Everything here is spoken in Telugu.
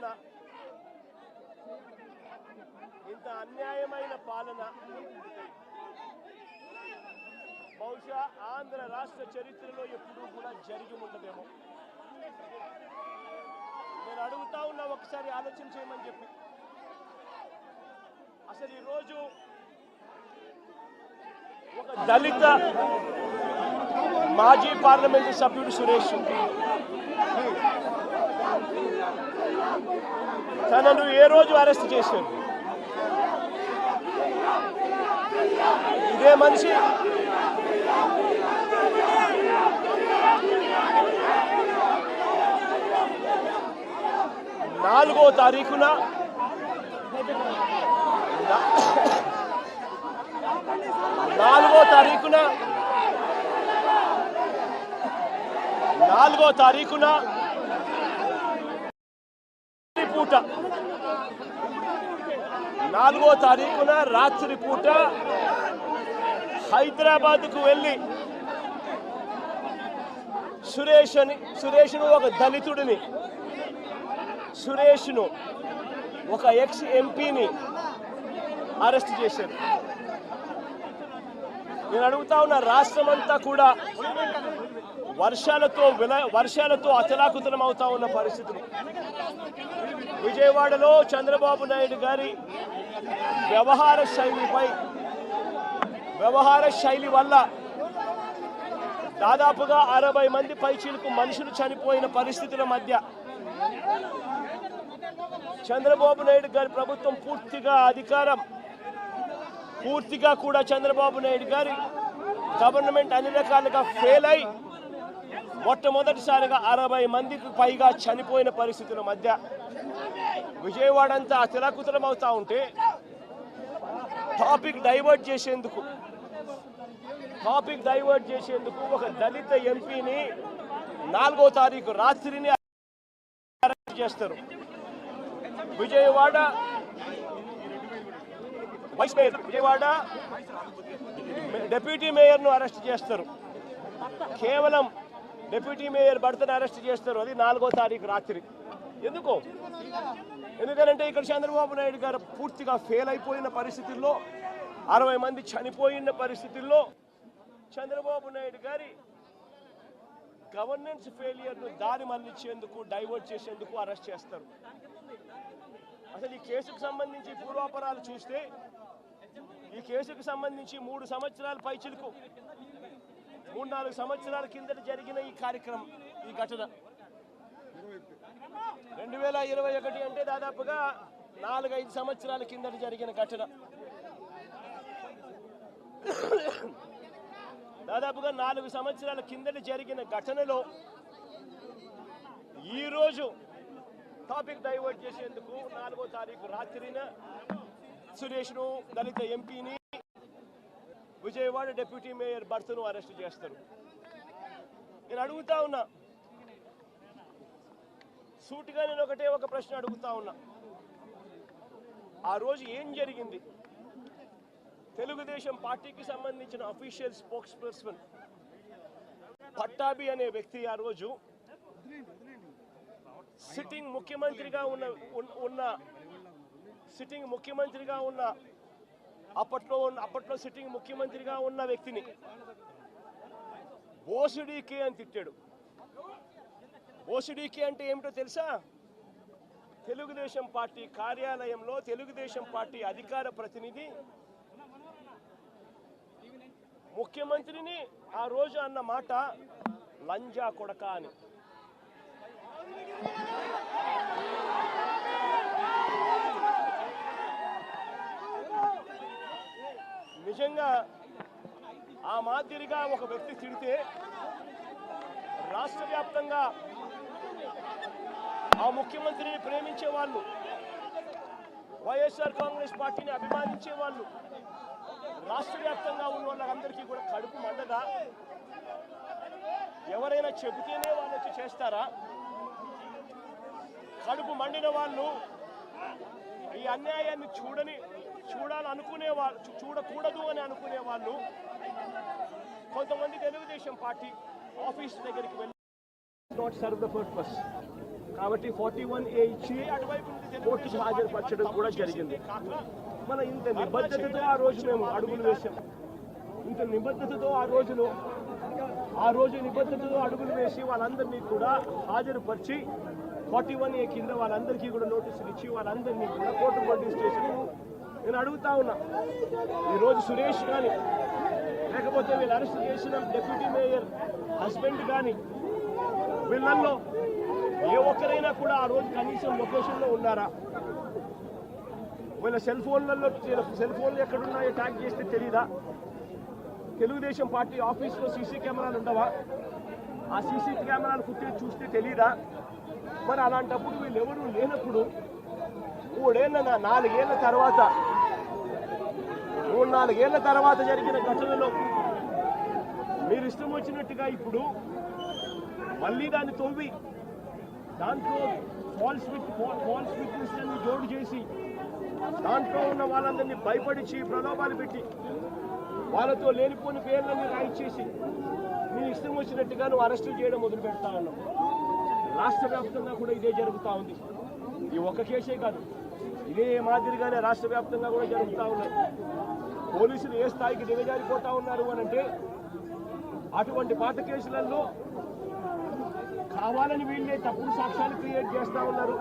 పాలన, ఇంత అన్యాయమైన పాలన బహుశా ఆంధ్ర రాష్ట్ర చరిత్రలో ఎప్పుడూ కూడా జరిగి ఉండదేమో. నేను అడుగుతా ఉన్నా, ఒకసారి ఆలోచన చేయమని చెప్పి. అసలు ఈరోజు ఒక దళిత మాజీ పార్లమెంటు సభ్యుడు సురేష్ తనను ఏ రోజు అరెస్ట్ చేశారు? ఇదే మనిషి నాలుగో తారీఖున రాత్రి పూట హైదరాబాద్కు వెళ్ళి సురేష్ను ఒక దళితుడిని, సురేష్ను ఒక ఎక్స్ ఎంపీని అరెస్ట్ చేశారు. నేను అడుగుతా ఉన్న, రాష్ట్రమంతా కూడా వర్షాలతో అతలాకుతలం అవుతా ఉన్న పరిస్థితులు. విజయవాడలో చంద్రబాబు నాయుడు గారి వ్యవహార శైలి వల్ల దాదాపుగా 60 మంది పైచీలకు మనుషులు చనిపోయిన పరిస్థితుల మధ్య చంద్రబాబు నాయుడు గారి ప్రభుత్వం పూర్తిగా కూడా చంద్రబాబు నాయుడు గారి గవర్నమెంట్ అన్ని రకాలుగా ఫెయిల్ అయి మొట్టమొదటిసారిగా 60 మందికి పైగా చనిపోయిన పరిస్థితుల మధ్య విజయవాడ అంతా అతలాకుతలం అవుతా ఉంటే టాపిక్ డైవర్ట్ చేసేందుకు ఒక దళిత ఎంపీని 4వ తారీఖు రాత్రిని అరెస్ట్ చేస్తారు. విజయవాడ డిప్యూటీ మేయర్ను అరెస్ట్ చేస్తారు. కేవలం డిప్యూటీ మేయర్ భర్తను అరెస్ట్ చేస్తారు. అది 4వ తారీఖు రాత్రి. ఎందుకంటే ఇక్కడ చంద్రబాబు నాయుడు గారు పూర్తిగా ఫెయిల్ అయిపోయిన పరిస్థితుల్లో, 60 మంది చనిపోయిన పరిస్థితుల్లో చంద్రబాబు నాయుడు గారి గవర్నెన్స్ ఫెయిలియర్ను దారి మళ్లించేందుకు, డైవర్ట్ చేసేందుకు అరెస్ట్ చేస్తారు. అసలు ఈ కేసుకు సంబంధించి పూర్వాపరాలు చూస్తే, ఈ కేసుకు సంబంధించి 3 సంవత్సరాల పైచిలకు 3-4 సంవత్సరాల కిందట జరిగిన ఈ కార్యక్రమం, ఈ ఘటన 2021 అంటే దాదాపుగా 4-5 సంవత్సరాల కిందట జరిగిన ఘటన. దాదాపుగా 4 సంవత్సరాల కిందట జరిగిన ఘటనలో ఈరోజు టాపిక్ డైవర్ట్ చేసేందుకు 4వ తారీఖు రాత్రిన సురేష్ను, దళిత ఎంపీని, విజయవాడ డిప్యూటీ మేయర్ భర్తను అరెస్ట్ చేస్తారు. నేను అడుగుతా ఉన్నా, సూటిగా నేను ఒక ప్రశ్న అడుగుతా ఉన్నా. ఆ రోజు ఏం జరిగింది? తెలుగుదేశం పార్టీకి సంబంధించిన అఫీషియల్ స్పోక్స్ పర్సన్ పట్టాభి అనే వ్యక్తి ఆ రోజు సిట్టింగ్ ముఖ్యమంత్రిగా ఉన్న అప్పట్లో సిట్టింగ్ ముఖ్యమంత్రిగా ఉన్న వ్యక్తిని బోసుడీకే అని తిట్టాడు. బోసుడీకే అంటే ఏమిటో తెలుసా? తెలుగుదేశం పార్టీ కార్యాలయంలో తెలుగుదేశం పార్టీ అధికార ప్రతినిధి ముఖ్యమంత్రిని ఆ రోజు అన్న మాట లంజా కొడక అని. నిజంగా ఆ మాదిరిగా ఒక వ్యక్తి తిడితే రాష్ట్ర వ్యాప్తంగా ఆ ముఖ్యమంత్రిని ప్రేమించే వాళ్ళు, వైఎస్ఆర్ కాంగ్రెస్ పార్టీని అభిమానించే వాళ్ళు, రాష్ట్ర వ్యాప్తంగా ఉన్న వాళ్ళందరికీ కూడా కడుపు మండదా? ఎవరైనా చెబితేనే వాళ్ళు వచ్చి చేస్తారా? కడుపు మండిన వాళ్ళు, ఈ అన్యాయాన్ని చూడాలనుకునే వాళ్ళు, చూడకూడదు అని అనుకునే వాళ్ళు కొంతమంది తెలుగుదేశం పార్టీ ఆఫీస్ దగ్గరికి వెళ్ళి నాట్ సర్వ్ ద పర్పస్. కాబట్టి 41A ఇచ్చి కోర్టుకు హాజరుపరచడం కూడా జరిగింది. మన ఇంత నిబద్ధతతో ఆ రోజు మేము అడుగులు వేసాం. ఇంత నిబద్ధతతో ఆ రోజు నిబద్ధతతో అడుగులు వేసి వాళ్ళందరినీ కూడా హాజరుపరిచి 41A కింద వాళ్ళందరికీ కూడా నోటీసులు ఇచ్చి వాళ్ళందరినీ కూడా కోర్టు పోలీస్ స్టేషన్ నేను అడుగుతా ఉన్నా. ఈరోజు సురేష్ కానీ లేకపోతే వీళ్ళు అరెస్ట్ చేసిన డిప్యూటీ మేయర్ హస్బెండ్ కానీ వీళ్ళల్లో ఏ ఒక్కరైనా కూడా ఆ రోజు కనీసం లొకేషన్లో ఉన్నారా? వీళ్ళ సెల్ ఫోన్లు ఎక్కడున్నాయో ట్యాగ్ చేస్తే తెలీదా? తెలుగుదేశం పార్టీ ఆఫీస్లో సీసీ కెమెరాలు ఉండవా? ఆ సీసీ కెమెరాలు ఫుటేజ్ చూస్తే తెలీదా? మరి అలాంటప్పుడు వీళ్ళు ఎవరు లేనప్పుడు 4 ఏళ్ల తర్వాత జరిగిన ఘటనలో మీరు ఇష్టం వచ్చినట్టుగా ఇప్పుడు మళ్ళీ దాన్ని తవ్వి దాంట్లో ఫాల్స్ విట్నెస్లను జోడు చేసి దాంట్లో ఉన్న వాళ్ళందరినీ భయపడిచి ప్రలోభాలు పెట్టి వాళ్ళతో లేనిపోని పేర్లన్నీ రాయిచ్చేసి మీరు ఇష్టం వచ్చినట్టుగా నువ్వు అరెస్టులు చేయడం మొదలు పెడతా ఉన్నావు. రాష్ట్ర వ్యాప్తంగా కూడా ఇదే జరుగుతూ ఉంది. ఈ ఒక్క కేసే కాదు, ఇదే మాదిరిగానే రాష్ట్ర వ్యాప్తంగా కూడా జరుగుతూ ఉన్నాయి. పోలీసులు ఏ స్థాయికి దిగజారిపోతా ఉన్నారు అనంటే అటువంటి పాత కేసులలో కావాలని వీళ్ళే తప్పుడు సాక్ష్యాలు క్రియేట్ చేస్తూ ఉన్నారు.